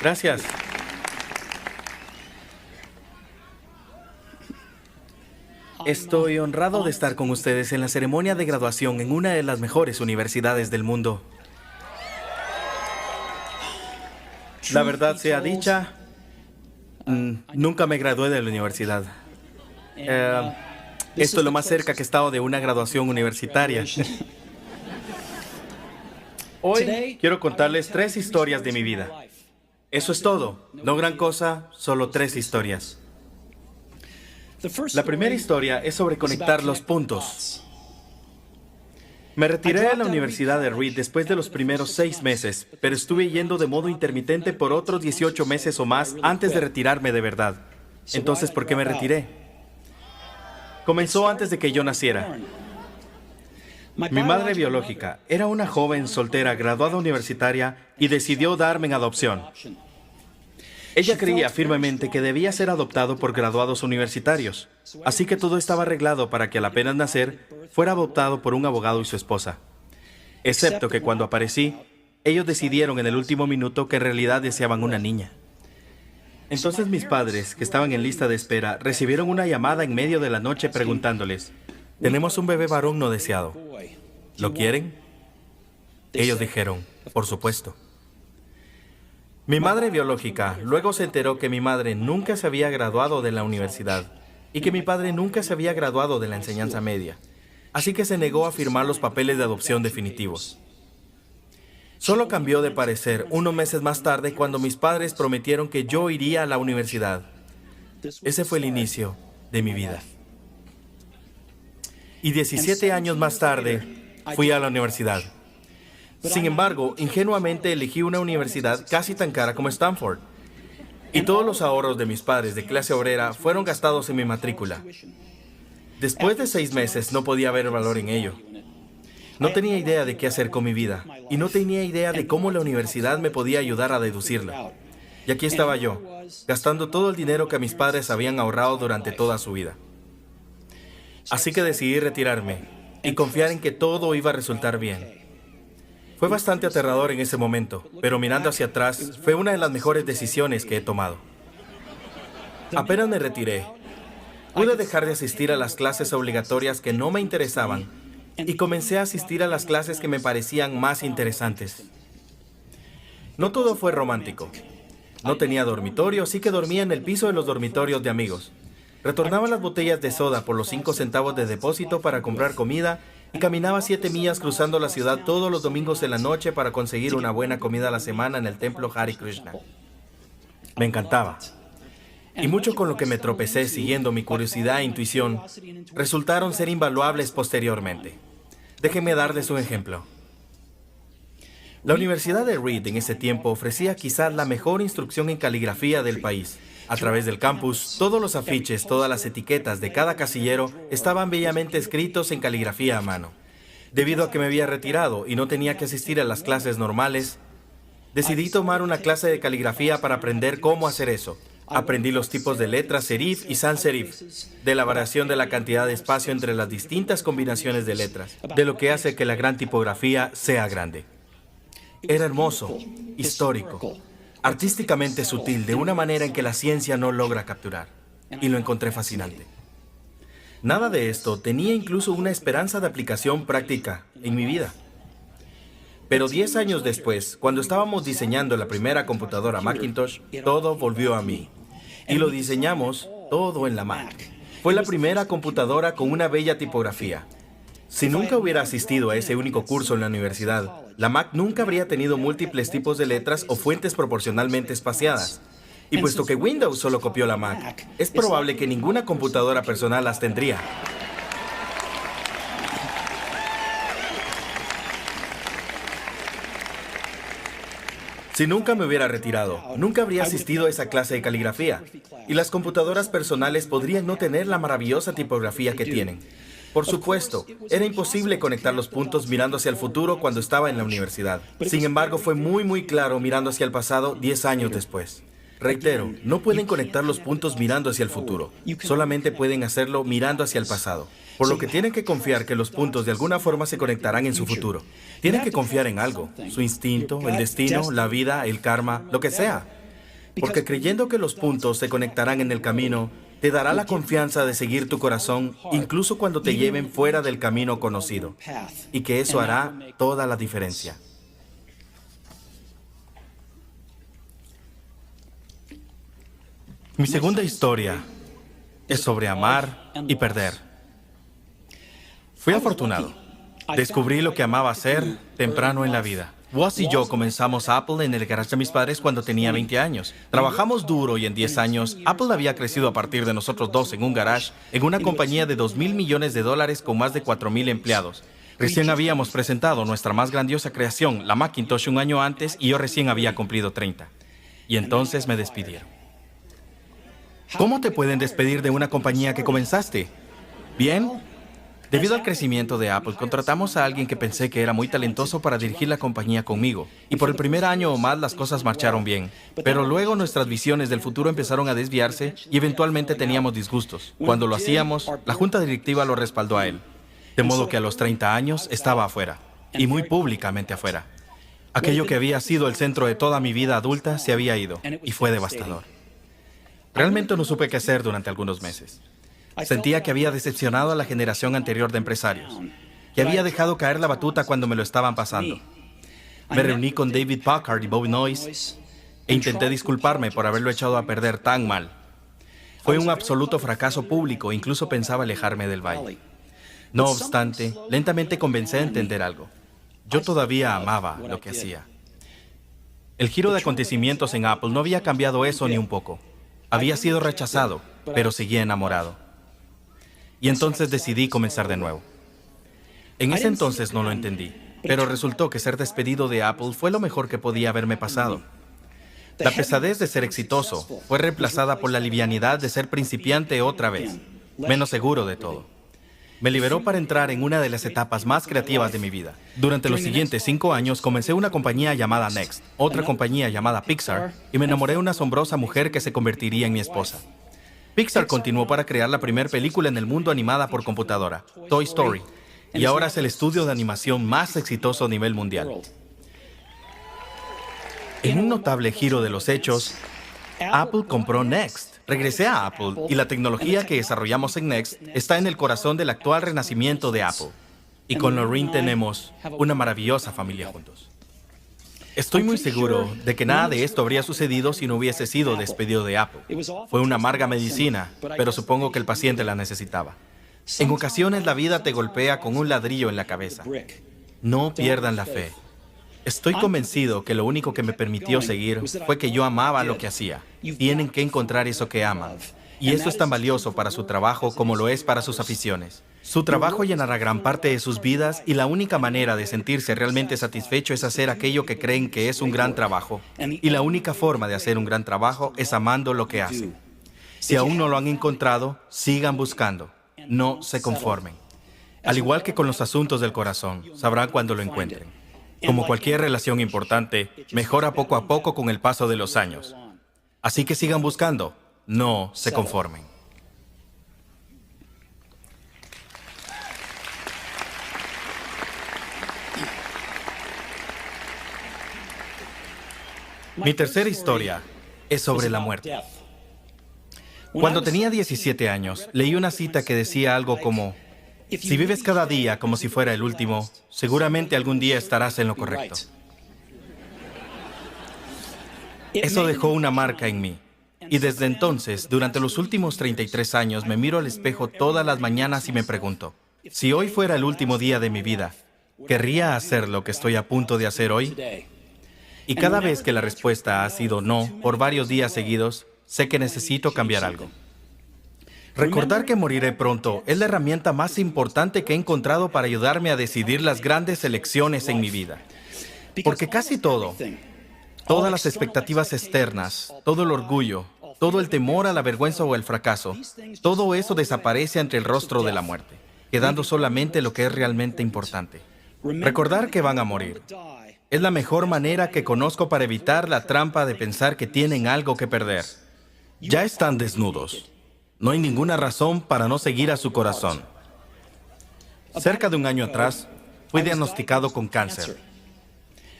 Gracias. Estoy honrado de estar con ustedes en la ceremonia de graduación en una de las mejores universidades del mundo. La verdad sea dicha, nunca me gradué de la universidad. Esto es lo más cerca que he estado de una graduación universitaria. Hoy quiero contarles 3 historias de mi vida. Eso es todo. No gran cosa, solo 3 historias. La primera historia es sobre conectar los puntos. Me retiré de la Universidad de Reed después de los primeros 6 meses, pero estuve yendo de modo intermitente por otros 18 meses o más antes de retirarme de verdad. Entonces, ¿por qué me retiré? Comenzó antes de que yo naciera. Mi madre biológica era una joven soltera graduada universitaria y decidió darme en adopción. Ella creía firmemente que debía ser adoptado por graduados universitarios, así que todo estaba arreglado para que al apenas nacer fuera adoptado por un abogado y su esposa. Excepto que cuando aparecí, ellos decidieron en el último minuto que en realidad deseaban una niña. Entonces mis padres, que estaban en lista de espera, recibieron una llamada en medio de la noche preguntándoles: «Tenemos un bebé varón no deseado. ¿Lo quieren?». Ellos dijeron: «Por supuesto». Mi madre biológica luego se enteró que mi madre nunca se había graduado de la universidad y que mi padre nunca se había graduado de la enseñanza media, así que se negó a firmar los papeles de adopción definitivos. Solo cambió de parecer unos meses más tarde cuando mis padres prometieron que yo iría a la universidad. Ese fue el inicio de mi vida. Y 17 años más tarde, fui a la universidad. Sin embargo, ingenuamente elegí una universidad casi tan cara como Stanford. Y todos los ahorros de mis padres de clase obrera fueron gastados en mi matrícula. Después de 6 meses no podía ver valor en ello. No tenía idea de qué hacer con mi vida y no tenía idea de cómo la universidad me podía ayudar a deducirla. Y aquí estaba yo, gastando todo el dinero que mis padres habían ahorrado durante toda su vida. Así que decidí retirarme y confiar en que todo iba a resultar bien. Fue bastante aterrador en ese momento, pero mirando hacia atrás, fue una de las mejores decisiones que he tomado. Apenas me retiré, pude dejar de asistir a las clases obligatorias que no me interesaban y comencé a asistir a las clases que me parecían más interesantes. No todo fue romántico. No tenía dormitorio, así que dormía en el piso de los dormitorios de amigos. Retornaba las botellas de soda por los 5 centavos de depósito para comprar comida y caminaba 7 millas cruzando la ciudad todos los domingos en la noche para conseguir una buena comida a la semana en el templo Hare Krishna. Me encantaba. Y mucho con lo que me tropecé siguiendo mi curiosidad e intuición resultaron ser invaluables posteriormente. Déjenme darles un ejemplo. La Universidad de Reed en ese tiempo ofrecía quizás la mejor instrucción en caligrafía del país. A través del campus, todos los afiches, todas las etiquetas de cada casillero estaban bellamente escritos en caligrafía a mano. Debido a que me había retirado y no tenía que asistir a las clases normales, decidí tomar una clase de caligrafía para aprender cómo hacer eso. Aprendí los tipos de letras serif y sans serif, de la variación de la cantidad de espacio entre las distintas combinaciones de letras, de lo que hace que la gran tipografía sea grande. Era hermoso, histórico, artísticamente sutil, de una manera en que la ciencia no logra capturar, y lo encontré fascinante. Nada de esto tenía incluso una esperanza de aplicación práctica en mi vida. Pero 10 años después, cuando estábamos diseñando la primera computadora Macintosh, todo volvió a mí. Y lo diseñamos todo en la Mac. Fue la primera computadora con una bella tipografía. Si nunca hubiera asistido a ese único curso en la universidad, la Mac nunca habría tenido múltiples tipos de letras o fuentes proporcionalmente espaciadas. Y puesto que Windows solo copió la Mac, es probable que ninguna computadora personal las tendría. Si nunca me hubiera retirado, nunca habría asistido a esa clase de caligrafía. Y las computadoras personales podrían no tener la maravillosa tipografía que tienen. Por supuesto, era imposible conectar los puntos mirando hacia el futuro cuando estaba en la universidad. Sin embargo, fue muy claro mirando hacia el pasado 10 años después. Reitero, no pueden conectar los puntos mirando hacia el futuro. Solamente pueden hacerlo mirando hacia el pasado. Por lo que tienen que confiar que los puntos de alguna forma se conectarán en su futuro. Tienen que confiar en algo, su instinto, el destino, la vida, el karma, lo que sea. Porque creyendo que los puntos se conectarán en el camino, te dará la confianza de seguir tu corazón, incluso cuando te lleven fuera del camino conocido. Y que eso hará toda la diferencia. Mi segunda historia es sobre amar y perder. Fui afortunado. Descubrí lo que amaba hacer temprano en la vida. Woz y yo comenzamos Apple en el garage de mis padres cuando tenía 20 años. Trabajamos duro y en 10 años, Apple había crecido a partir de nosotros dos en un garage, en una compañía de $2,000 millones con más de 4,000 empleados. Recién habíamos presentado nuestra más grandiosa creación, la Macintosh, un año antes y yo recién había cumplido 30. Y entonces me despidieron. ¿Cómo te pueden despedir de una compañía que comenzaste? Bien. Debido al crecimiento de Apple, contratamos a alguien que pensé que era muy talentoso para dirigir la compañía conmigo. Y por el primer año o más las cosas marcharon bien. Pero luego nuestras visiones del futuro empezaron a desviarse y eventualmente teníamos disgustos. Cuando lo hacíamos, la junta directiva lo respaldó a él. De modo que a los 30 años estaba afuera. Y muy públicamente afuera. Aquello que había sido el centro de toda mi vida adulta se había ido. Y fue devastador. Realmente no supe qué hacer durante algunos meses. Sentía que había decepcionado a la generación anterior de empresarios, que había dejado caer la batuta cuando me lo estaban pasando. Me reuní con David Packard y Bobby Noyce e intenté disculparme por haberlo echado a perder tan mal. Fue un absoluto fracaso público, incluso pensaba alejarme del baile. No obstante, lentamente comencé a entender algo. Yo todavía amaba lo que hacía. El giro de acontecimientos en Apple no había cambiado eso ni un poco. Había sido rechazado, pero seguía enamorado. Y entonces decidí comenzar de nuevo. En ese entonces no lo entendí, pero resultó que ser despedido de Apple fue lo mejor que podía haberme pasado. La pesadez de ser exitoso fue reemplazada por la livianidad de ser principiante otra vez, menos seguro de todo. Me liberó para entrar en una de las etapas más creativas de mi vida. Durante los siguientes 5 años comencé una compañía llamada Next, otra compañía llamada Pixar, y me enamoré de una asombrosa mujer que se convertiría en mi esposa. Pixar continuó para crear la primera película en el mundo animada por computadora, Toy Story, y ahora es el estudio de animación más exitoso a nivel mundial. En un notable giro de los hechos, Apple compró Next. Regresé a Apple y la tecnología que desarrollamos en Next está en el corazón del actual renacimiento de Apple. Y con Lorraine tenemos una maravillosa familia juntos. Estoy muy seguro de que nada de esto habría sucedido si no hubiese sido despedido de Apple. Fue una amarga medicina, pero supongo que el paciente la necesitaba. En ocasiones la vida te golpea con un ladrillo en la cabeza. No pierdan la fe. Estoy convencido que lo único que me permitió seguir fue que yo amaba lo que hacía. Tienen que encontrar eso que aman. Y eso es tan valioso para su trabajo como lo es para sus aficiones. Su trabajo llenará gran parte de sus vidas y la única manera de sentirse realmente satisfecho es hacer aquello que creen que es un gran trabajo. Y la única forma de hacer un gran trabajo es amando lo que hacen. Si aún no lo han encontrado, sigan buscando. No se conformen. Al igual que con los asuntos del corazón, sabrán cuando lo encuentren. Como cualquier relación importante, mejora poco a poco con el paso de los años. Así que sigan buscando. No se conformen. Mi tercera historia es sobre la muerte. Cuando tenía 17 años, leí una cita que decía algo como: si vives cada día como si fuera el último, seguramente algún día estarás en lo correcto. Eso dejó una marca en mí. Y desde entonces, durante los últimos 33 años, me miro al espejo todas las mañanas y me pregunto, si hoy fuera el último día de mi vida, ¿querría hacer lo que estoy a punto de hacer hoy? Y cada vez que la respuesta ha sido no, por varios días seguidos, sé que necesito cambiar algo. Recordar que moriré pronto es la herramienta más importante que he encontrado para ayudarme a decidir las grandes elecciones en mi vida. Porque casi todo, todas las expectativas externas, todo el orgullo, todo el temor a la vergüenza o el fracaso, todo eso desaparece ante el rostro de la muerte, quedando solamente lo que es realmente importante. Recordar que van a morir es la mejor manera que conozco para evitar la trampa de pensar que tienen algo que perder. Ya están desnudos. No hay ninguna razón para no seguir a su corazón. Cerca de un año atrás, fui diagnosticado con cáncer.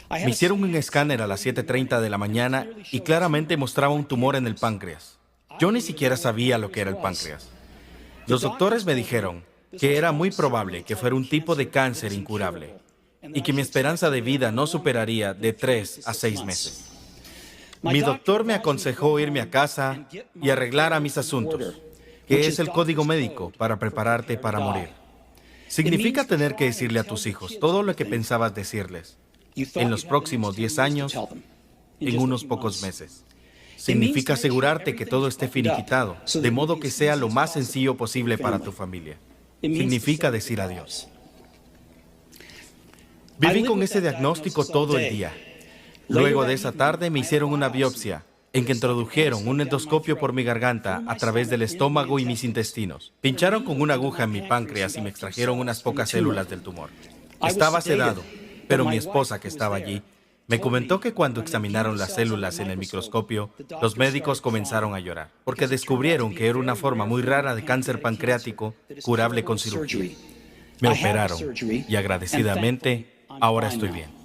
Me hicieron un escáner a las 7:30 de la mañana y claramente mostraba un tumor en el páncreas. Yo ni siquiera sabía lo que era el páncreas. Los doctores me dijeron que era muy probable que fuera un tipo de cáncer incurable y que mi esperanza de vida no superaría de 3 a 6 meses. Mi doctor me aconsejó irme a casa y arreglar a mis asuntos, que es el código médico para prepararte para morir. Significa tener que decirle a tus hijos todo lo que pensabas decirles en los próximos 10 años, en unos pocos meses. Significa asegurarte que todo esté finiquitado, de modo que sea lo más sencillo posible para tu familia. Significa decir adiós. Viví con ese diagnóstico todo el día. Luego de esa tarde me hicieron una biopsia, en que introdujeron un endoscopio por mi garganta a través del estómago y mis intestinos. Pincharon con una aguja en mi páncreas y me extrajeron unas pocas células del tumor. Estaba sedado, pero mi esposa, que estaba allí, me comentó que cuando examinaron las células en el microscopio, los médicos comenzaron a llorar, porque descubrieron que era una forma muy rara de cáncer pancreático curable con cirugía. Me operaron y agradecidamente ahora estoy bien.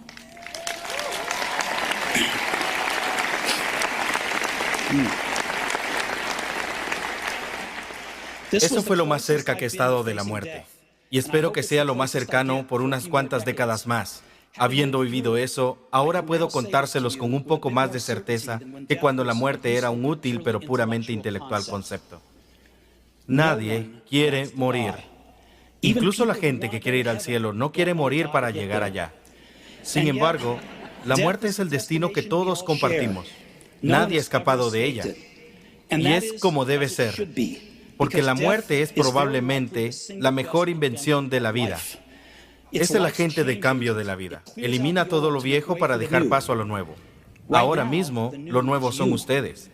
Eso fue lo más cerca que he estado de la muerte, y espero que sea lo más cercano por unas cuantas décadas más. Habiendo vivido eso, ahora puedo contárselos con un poco más de certeza que cuando la muerte era un útil pero puramente intelectual concepto. Nadie quiere morir. Incluso la gente que quiere ir al cielo no quiere morir para llegar allá. Sin embargo, la muerte es el destino que todos compartimos. Nadie ha escapado de ella. Y es como debe ser, porque la muerte es probablemente la mejor invención de la vida. Es el agente de cambio de la vida. Elimina todo lo viejo para dejar paso a lo nuevo. Ahora mismo, lo nuevo son ustedes.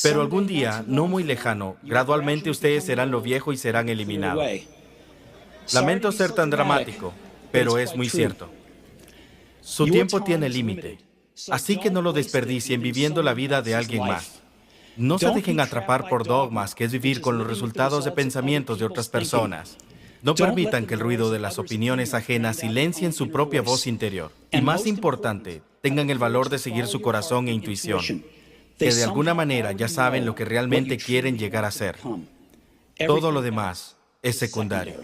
Pero algún día, no muy lejano, gradualmente ustedes serán lo viejo y serán eliminados. Lamento ser tan dramático, pero es muy cierto. Su tiempo tiene límite, así que no lo desperdicien viviendo la vida de alguien más. No se dejen atrapar por dogmas, que es vivir con los resultados de pensamientos de otras personas. No permitan que el ruido de las opiniones ajenas silencien su propia voz interior. Y más importante, tengan el valor de seguir su corazón e intuición, que de alguna manera ya saben lo que realmente quieren llegar a ser. Todo lo demás es secundario.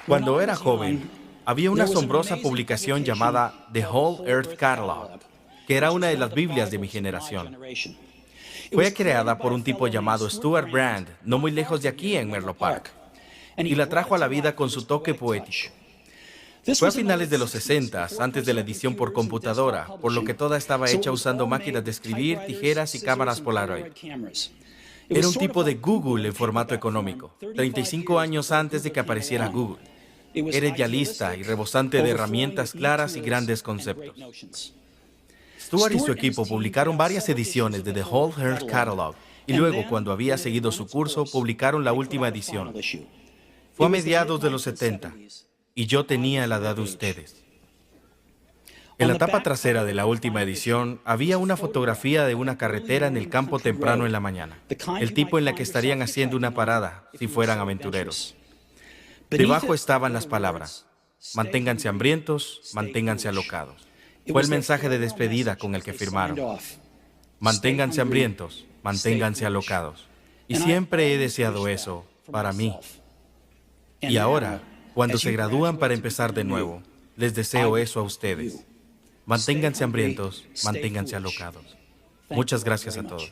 Cuando era joven, había una asombrosa publicación llamada The Whole Earth Catalog, que era una de las Biblias de mi generación. Fue creada por un tipo llamado Stuart Brand, no muy lejos de aquí en Menlo Park, y la trajo a la vida con su toque poético. Fue a finales de los 60, antes de la edición por computadora, por lo que toda estaba hecha usando máquinas de escribir, tijeras y cámaras Polaroid. Era un tipo de Google en formato económico, 35 años antes de que apareciera Google. Era idealista y rebosante de herramientas claras y grandes conceptos. Stuart y su equipo publicaron varias ediciones de The Whole Earth Catalog y luego, cuando había seguido su curso, publicaron la última edición. Fue a mediados de los 70 y yo tenía la edad de ustedes. En la tapa trasera de la última edición había una fotografía de una carretera en el campo temprano en la mañana, el tipo en la que estarían haciendo una parada si fueran aventureros. Debajo estaban las palabras: manténganse hambrientos, manténganse alocados. Fue el mensaje de despedida con el que firmaron. Manténganse hambrientos, manténganse alocados. Y siempre he deseado eso para mí. Y ahora, cuando se gradúan para empezar de nuevo, les deseo eso a ustedes. Manténganse hambrientos, manténganse alocados. Muchas gracias a todos.